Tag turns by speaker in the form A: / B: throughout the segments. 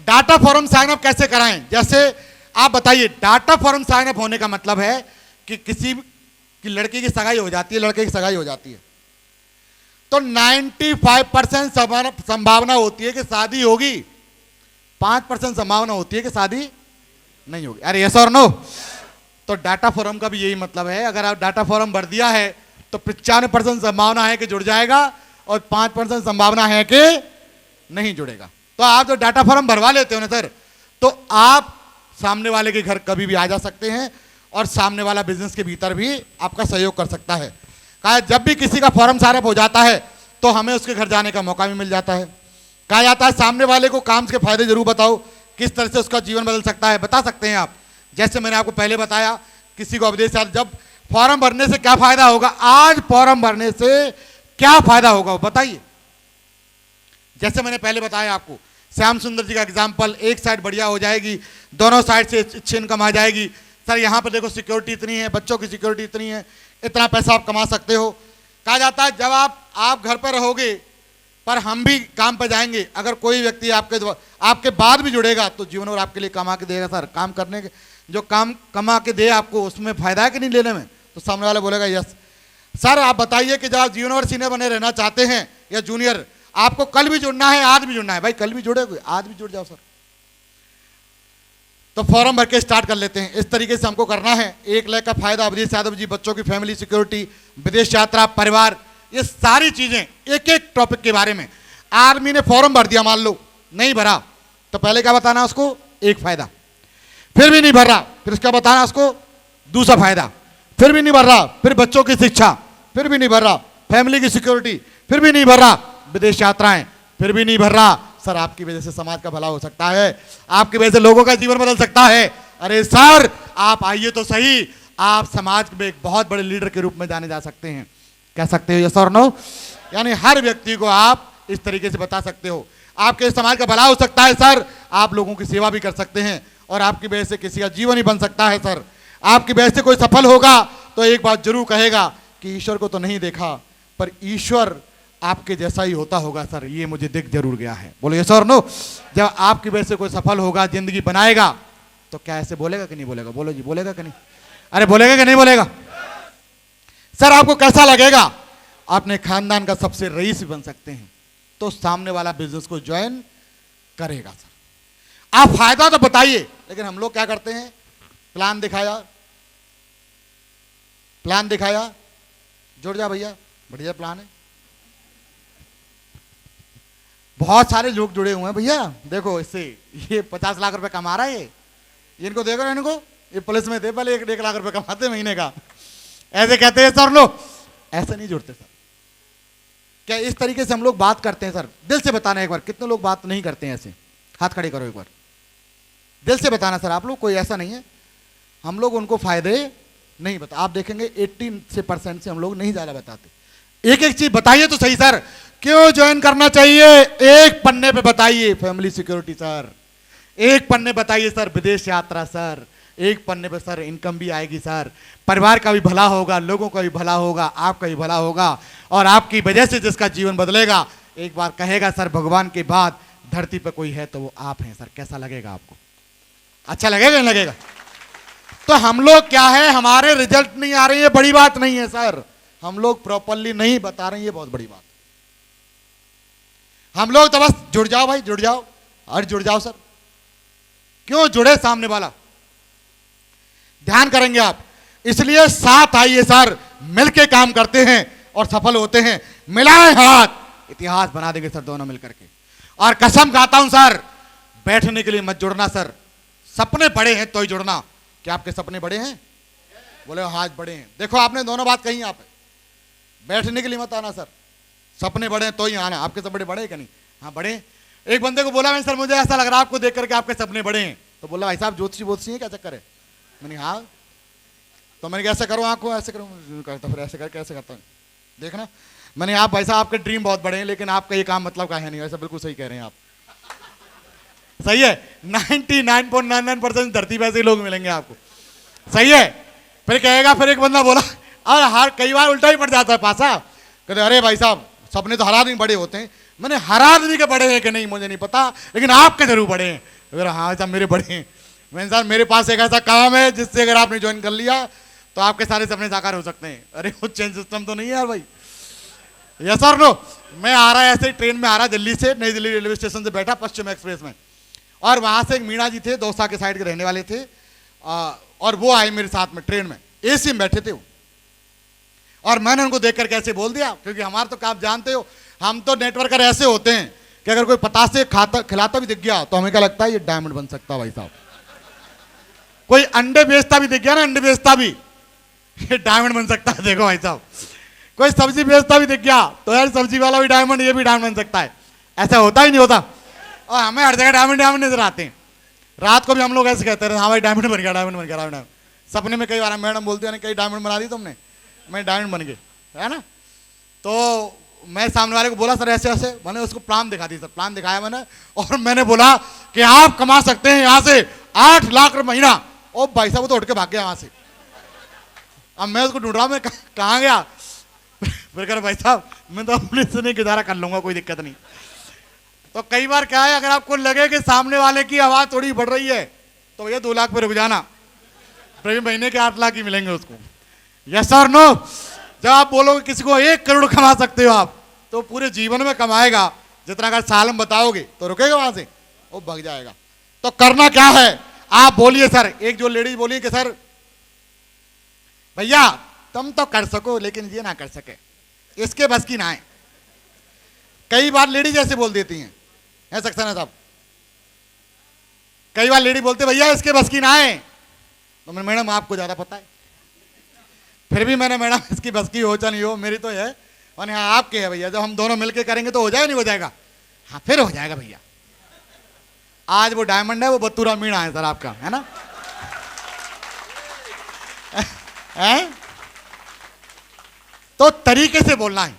A: Data form sign up कैसे कराएं? जैसे आप बताइए, डाटा फॉर्म साइन अप होने का मतलब है कि किसी की लड़की की सगाई हो जाती है, लड़के की सगाई हो जाती है, तो 95% संभावना होती है कि शादी होगी, 5% संभावना होती है कि शादी नहीं होगी। अरे यस और नो? तो डाटा फॉर्म का भी यही मतलब है। अगर आप डाटा फॉर्म भर दिया है तो 95% संभावना है कि जुड़ जाएगा और 5% संभावना है कि नहीं जुड़ेगा। तो आप जो डाटा फॉर्म भरवा लेते हो ना सर, तो आप सामने वाले के घर कभी भी आ जा सकते हैं और सामने वाला बिजनेस के भीतर भी आपका सहयोग कर सकता है। कहा जब भी किसी का फॉर्म साइन अप हो जाता है तो हमें उसके घर जाने का मौका भी मिल जाता है। कहा जाता है सामने वाले को काम के फायदे जरूर बताओ, किस तरह से उसका जीवन बदल सकता है, बता सकते हैं आप। जैसे मैंने आपको पहले बताया, किसी को विदेश जब फॉर्म भरने से क्या फायदा होगा, आज फॉर्म भरने से क्या फायदा होगा बताइए। जैसे मैंने पहले बताया आपको, श्याम सुंदर जी का एग्जाम्पल, एक साइड बढ़िया हो जाएगी, दोनों साइड से अच्छी इनकम आ जाएगी। सर यहाँ पर देखो सिक्योरिटी इतनी है, बच्चों की सिक्योरिटी इतनी है, इतना पैसा आप कमा सकते हो। कहा जाता है जब आप घर पर रहोगे पर हम भी काम पर जाएंगे, अगर कोई व्यक्ति आपके बाद भी जुड़ेगा तो जीवन और आपके लिए कमा के देगा। सर काम करने के जो काम कमा के दे आपको, उसमें फायदा है कि नहीं लेने में? तो सामने वाला बोलेगा यस। सर आप बताइए कि जब आप जूनियर और सीनियर बने रहना चाहते हैं या जूनियर, आपको कल भी जुड़ना है, आज भी जुड़ना है। भाई कल भी जुड़े, आज भी जुड़ जाओ सर। तो फॉर्म भर के स्टार्ट कर लेते हैं। इस तरीके से हमको करना है। 1 लाख का फायदा, अवधेश यादव जी, बच्चों की फैमिली सिक्योरिटी, विदेश यात्रा, परिवार, ये सारी चीजें एक एक टॉपिक के बारे में। आर्मी ने फॉर्म भर दिया, मान लो नहीं भरा, तो पहले क्या बताना उसको? एक फायदा। फिर भी नहीं भर रहा, फिर उसका बताना उसको दूसरा फायदा। फिर भी नहीं भर रहा, फिर बच्चों की शिक्षा, फिर भी नहीं भर रहा, फैमिली की सिक्योरिटी, फिर भी नहीं भर रहा, विदेश यात्राएं, फिर भी नहीं भर रहा। सर आपकी वजह से समाज का भला हो सकता है, आपकी वजह से लोगों का जीवन बदल सकता है। अरे सर आप आइए तो सही, आप समाज में एक बहुत बड़े लीडर के रूप में जाने जा सकते हैं। कह सकते हो यस और नो? यानी हर व्यक्ति को आप इस तरीके से बता सकते हो, आपके समाज का भला हो सकता है सर, आप लोगों की सेवा भी कर सकते हैं और आपकी वजह से किसी का जीवन ही बन सकता है। सर आपकी वजह से कोई सफल होगा तो एक बात जरूर कहेगा कि ईश्वर को तो नहीं देखा, पर ईश्वर आपके जैसा ही होता होगा सर, ये मुझे दिख जरूर गया है। बोलो यस और नो? जब आपकी वजह से कोई सफल होगा, जिंदगी बनाएगा, तो क्या ऐसे बोलेगा कि नहीं बोलेगा? बोलो जी, बोलेगा कि नहीं? अरे बोलेगा कि नहीं बोलेगा? सर आपको कैसा लगेगा? अपने खानदान का सबसे रईस बन सकते हैं, तो सामने वाला बिजनेस को ज्वाइन करेगा। सर आप फायदा तो बताइए, लेकिन हम लोग क्या करते हैं? प्लान दिखाया, जुड़ जा भैया, बढ़िया प्लान है, बहुत सारे लोग जुड़े हुए हैं भैया, देखो इससे ये 50 लाख रुपए कमा रहा है, ये इनको देखो, इनको ये पुलिस में थे पहले 1 लाख रुपए कमाते महीने का, ऐसे कहते हैं सर लोग। ऐसे नहीं जुड़ते सर। क्या इस तरीके से हम लोग बात करते हैं? सर दिल से बताना एक बार, कितने लोग बात नहीं करते हैं ऐसे? हाथ खड़े करो एक बार, दिल से बताना सर। आप लोग कोई ऐसा नहीं है, हम लोग उनको फायदे नहीं बता। आप देखेंगे 80% से हम लोग नहीं ज्यादा बताते। एक एक चीज बताइए तो सही सर, क्यों ज्वाइन करना चाहिए? एक पन्ने पे बताइए फैमिली सिक्योरिटी सर, एक पन्ने बताइए सर विदेश यात्रा सर, एक पन्ने पे सर इनकम भी आएगी सर, परिवार का भी भला होगा, लोगों का भी भला होगा, आपका भी भला होगा, और आपकी वजह से जिसका जीवन बदलेगा, एक बार कहेगा सर भगवान के बाद धरती पे कोई है तो वो आप हैं। सर कैसा लगेगा आपको? अच्छा लगेगा नहीं लगेगा? तो हम लोग क्या है, हमारे रिजल्ट नहीं आ रहे हैं, बड़ी बात नहीं है सर, हम लोग प्रॉपरली नहीं बता रहे हैं, ये बहुत बड़ी बात। हम लोग तो बस जुड़ जाओ भाई, जुड़ जाओ और जुड़ जाओ। सर क्यों जुड़े? सामने वाला ध्यान करेंगे आप, इसलिए साथ आइए सर, मिलके काम करते हैं और सफल होते हैं। मिलाए हाथ, इतिहास बना देंगे सर दोनों मिलकर के। और कसम खाता हूं सर, बैठने के लिए मत जुड़ना सर, सपने बड़े हैं तो ही जुड़ना। क्या आपके सपने बड़े हैं? बोले हाथ बड़े हैं। देखो आपने दोनों बात कही, आप बैठने के लिए मत आना सर, सपने बड़े हैं तो ही आना। आपके सपने बड़े हैं कि नहीं? हाँ बड़े। एक बंदे को बोला मैं, सर मुझे ऐसा लग रहा है आपको देख करके आपके सपने बड़े हैं। तो बोला भाई साहब ज्योतिषी है, क्या चक्कर है? मैंने हाँ, तो मैंने कैसे करूँ आंखों ऐसे करूँ, करता फिर ऐसे करके ऐसे करता हूँ, देखना। मैंने आप भाई साहब आपके ड्रीम बहुत बड़े हैं, लेकिन आपका ये काम मतलब का है नहीं। ऐसा बिल्कुल सही कह रहे हैं आप, सही है। 99.99% धरती पे ऐसे लोग मिलेंगे आपको, सही है। फिर कहेगा, फिर एक बंदा बोला, और हर कई बार उल्टा ही पड़ जाता है पासा, कहते अरे भाई साहब सपने तो हर आदमी बड़े होते हैं। मैंने हर आदमी के बड़े हैं कि नहीं मुझे नहीं पता, लेकिन आपके जरूर बड़े हैं। अगर हाँ साहब मेरे बड़े हैं। मैंने साहब मेरे पास एक ऐसा काम है जिससे अगर आपने ज्वाइन कर लिया तो आपके सारे सपने साकार हो सकते हैं। अरे वो चेंज सिस्टम तो नहीं है यार भाई। यस और नो। मैं आ रहा ऐसे ट्रेन में आ रहा दिल्ली से, नई दिल्ली रेलवे स्टेशन से बैठा पश्चिम एक्सप्रेस में, और वहां से एक मीणा जी थे, दौसा के साइड के रहने वाले थे, और वो आए मेरे साथ में ट्रेन में, एसी में बैठे थे वो। और मैंने उनको देखकर कैसे बोल दिया, क्योंकि हमारे तो आप जानते हो हम तो नेटवर्कर ऐसे होते हैं कि अगर कोई पतासे खाता खिलाता भी दिख गया तो हमें क्या लगता है ये डायमंड बन सकता है भाई साहब। कोई अंडे बेचता भी दिख गया ना, अंडे बेचता भी, ये डायमंड बन सकता है। देखो भाई साहब, कोई सब्जी बेचता भी दिख गया तो यार सब्जी वाला भी डायमंड, ये भी डायमंड बन सकता है। ऐसा होता ही नहीं होता। और हमें हर जगह डायमंड डायमंड नजर आते हैं। रात को भी हम लोग ऐसे कहते हैं हाँ भाई डायमंड बन गया, डायमंड बन गया, डायमंड। सपने में कई बार मैडम बोलती है कई डायमंड बना दी तुमने, मैं डायमंड बन गए, है ना। तो मैं सामने वाले को बोला सर ऐसे ऐसे, मैंने उसको प्लान दिखा दी सर, प्लान दिखाया मैंने, और मैंने बोला कि आप कमा सकते हैं यहाँ से 8 लाख रुपए महीना। ओ भाई साहब वो तो उठ के भाग गया वहां से। अब मैं उसको ढूंढ रहा हूँ, मैं कहाँ गया। फिर कह भाई साहब मैं तो अपने से नहीं गुजारा कर लूंगा, कोई दिक्कत नहीं। तो कई बार क्या है, अगर आपको लगे कि सामने वाले की आवाज थोड़ी बढ़ रही है तो भैया 2 लाख पे रुक जाना, प्रति महीने के 8 लाख ही मिलेंगे उसको। यस और नो। जब आप बोलोगे किसी को 1 करोड़ कमा सकते हो आप, तो पूरे जीवन में कमाएगा जितना। अगर साल में बताओगे तो रुकेगा वहां से, वो भाग जाएगा। तो करना क्या है, आप बोलिए सर। एक जो लेडीज बोली कि सर भैया तुम तो कर सको लेकिन ये ना कर सके, इसके बस की ना है। कई बार लेडीज ऐसे बोल देती हैं, है सक्सेना साहब, कई बार लेडी बोलते भैया इसके बस की ना है। तो मैडम आपको ज्यादा पता है। फिर भी मैंने मैडम इसकी बस की हो चाहे नहीं हो, मेरी तो है, और हाँ आपके है भैया, जब हम दोनों मिलकर करेंगे तो हो जाएगा, नहीं हो जाएगा, हाँ फिर हो जाएगा भैया। आज वो डायमंड है, वो बतूरा मीणा है सर आपका, है ना। है? तो तरीके से बोलना है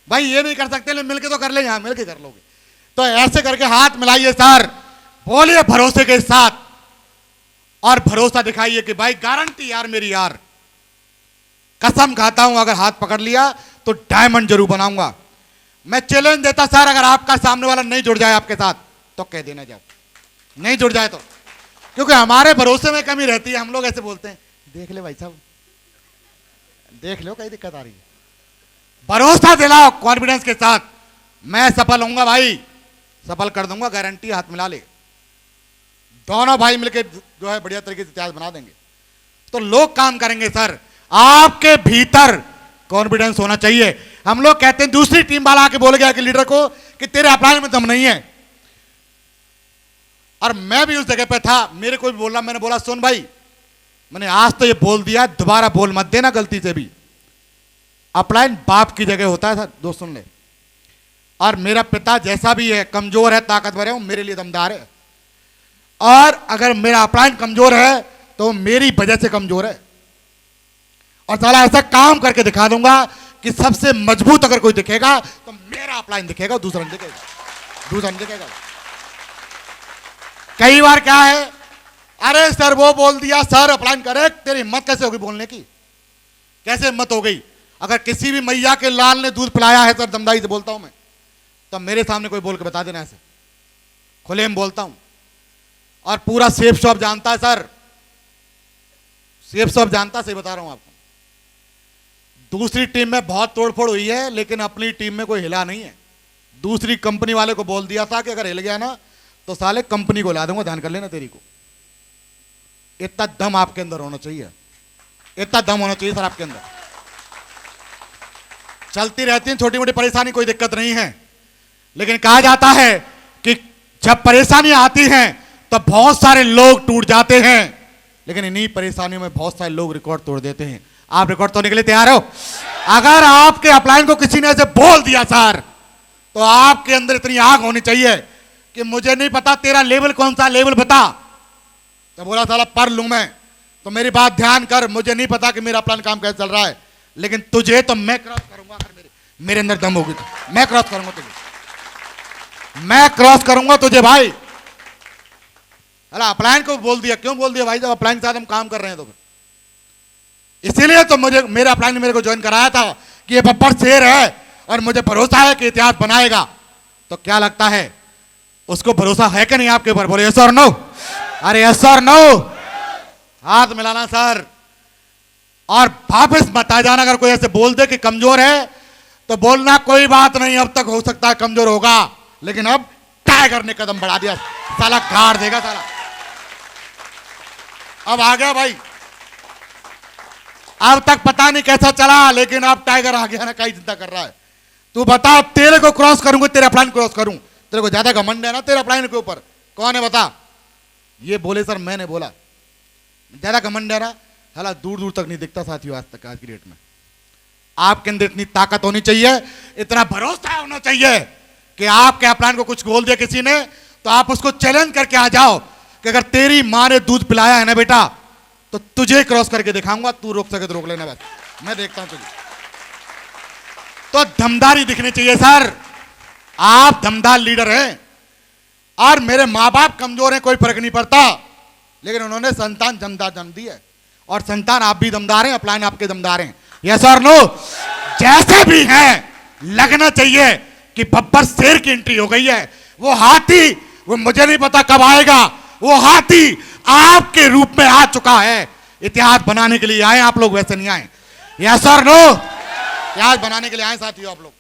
A: भाई, ये नहीं कर सकते लेकिन मिलके तो कर ले, यहां मिलके कर लोगे। तो ऐसे करके हाथ मिलाइए सर, बोलिए भरोसे के साथ, और भरोसा दिखाइए कि भाई गारंटी यार मेरी, यार कसम खाता हूं अगर हाथ पकड़ लिया तो डायमंड जरूर बनाऊंगा। मैं चैलेंज देता सर, अगर आपका सामने वाला नहीं जुड़ जाए आपके साथ तो कह देना जाओ, नहीं जुड़ जाए तो, क्योंकि हमारे भरोसे में कमी रहती है। हम लोग ऐसे बोलते हैं देख ले भाई साहब, देख लो कहीं दिक्कत आ रही है। भरोसा दिलाओ कॉन्फिडेंस के साथ, मैं सफल होऊंगा भाई, सफल कर दूंगा गारंटी। हाथ मिला ले, दोनों भाई मिलके जो है बढ़िया तरीके से इतिहास बना देंगे। तो लोग काम करेंगे सर, आपके भीतर कॉन्फिडेंस होना चाहिए। हम लोग कहते हैं दूसरी टीम वाला आके बोल गया कि लीडर को कि तेरे अपलाइन में दम नहीं है, और मैं भी उस जगह पे था, मेरे को भी बोलना, मैंने बोला सुन भाई, मैंने आज तो ये बोल दिया, दोबारा बोल मत देना गलती से भी। अपलाइन बाप की जगह होता है सर, दोस्त सुन ले। और मेरा पिता जैसा भी है, कमजोर है ताकतवर है, वो मेरे लिए दमदार है। और अगर मेरा अपलाइन कमजोर है तो मेरी वजह से कमजोर है, और साला ऐसा काम करके दिखा दूंगा कि सबसे मजबूत अगर कोई दिखेगा तो मेरा अपलाइन दिखेगा, दूसरा नहीं दिखेगा, दूसरा नहीं दिखेगा। कई बार क्या है, अरे सर वो बोल दिया सर अपलाइन करे, तेरी हिम्मत कैसे होगी बोलने की, कैसे हिम्मत हो गई। अगर किसी भी मैया के लाल ने दूध पिलाया है सर, दमदाई से बोलता हूं मैं, तो मेरे सामने कोई बोल के बता देना, ऐसे खुले में बोलता हूं। और पूरा सेफ शॉप जानता है सर, सेफ शॉप जानता, सही बता रहा हूं आपको। दूसरी टीम में बहुत तोड़फोड़ हुई है लेकिन अपनी टीम में कोई हिला नहीं है। दूसरी कंपनी वाले को बोल दिया था कि अगर हिल गया ना तो साले कंपनी को ला दूंगा, ध्यान कर लेना तेरी को। इतना दम आपके अंदर होना चाहिए, इतना दम होना चाहिए सर आपके अंदर। चलती रहती है छोटी मोटी परेशानी, कोई दिक्कत नहीं है, लेकिन कहा जाता है कि जब परेशानी आती हैं तो बहुत सारे लोग टूट जाते हैं, लेकिन इन्हीं परेशानियों में बहुत सारे लोग रिकॉर्ड तोड़ देते हैं। आप रिकॉर्ड तोड़ने के लिए तैयार हो? अगर आपके अपलाइन को किसी ने ऐसे बोल दिया सर, तो आपके अंदर इतनी आग होनी चाहिए कि मुझे नहीं पता तेरा लेवल कौन सा, लेवल बता। तो बोला साला पढ़ लूं मैं, तो मेरी बात ध्यान कर, मुझे नहीं पता कि मेरा प्लान काम कैसे चल रहा है, लेकिन तुझे तो मैं क्रॉस करूंगा। अगर मेरे अंदर दम होगी तो मैं क्रॉस करूंगा तुझे, मैं क्रॉस करूंगा तुझे भाई। अरे अपलाइन को बोल दिया, क्यों बोल दिया भाई, जब अपलाइन के साथ हम काम कर रहे हैं तो। इसीलिए तो मुझे मेरे अपलाइन ने मेरे को ज्वाइन कराया था कि ये बब्बर शेर है और मुझे भरोसा है कि इतिहास बनाएगा। तो क्या लगता है उसको भरोसा है कि नहीं आपके ऊपर? बोले यस और नो। अरे यस और नो, हाथ मिलाना सर। और वापस मत आ जाना। अगर कोई ऐसे बोल दे कि कमजोर है तो बोलना कोई बात नहीं, अब तक हो सकता है कमजोर होगा, लेकिन अब टाइगर ने कदम बढ़ा दिया, साला गाड़ देगा साला। अब आ गया भाई, अब तक पता नहीं कैसा चला, लेकिन अब टाइगर आ गया ना, कई चिंता कर रहा है। तू बता, तेरे को क्रॉस करूंगा, तेरे अपलाइन क्रॉस करूं? तेरे को ज्यादा घमंड है ना तेरे अपलाइन के ऊपर? कौन है बता? ये बोले सर, मैंने बोला ज्यादा घमंड है ना, हालांकि दूर दूर तक नहीं दिखता साथियों आज तक, आज की डेट में। आपके अंदर इतनी ताकत होनी चाहिए, इतना भरोसा होना चाहिए कि आपके अपलाइन को कुछ बोल दिया किसी ने तो आप उसको चैलेंज करके आ जाओ कि अगर तेरी मां ने दूध पिलाया है ना बेटा, तो तुझे क्रॉस करके दिखाऊंगा, तू रोक सके तो रोक लेना, बस मैं देखता हूं तुझे। तो दमदारी दिखनी चाहिए सर, आप दमदार लीडर हैं। और मेरे मां बाप कमजोर हैं, कोई फर्क नहीं पड़ता, लेकिन उन्होंने संतान दमदार जन्म दी है, और संतान आप भी दमदार हैं, अपलाइन आपके दमदार हैं। यस और नो? जैसे भी हैं, लगना चाहिए कि बब्बर शेर की एंट्री हो गई है। वो हाथी, वो मुझे नहीं पता कब आएगा, वो हाथी आपके रूप में आ चुका है। इतिहास बनाने के लिए आए आप लोग, वैसे नहीं आए। यस और नो? इतिहास बनाने के लिए आए साथियों आप लोग।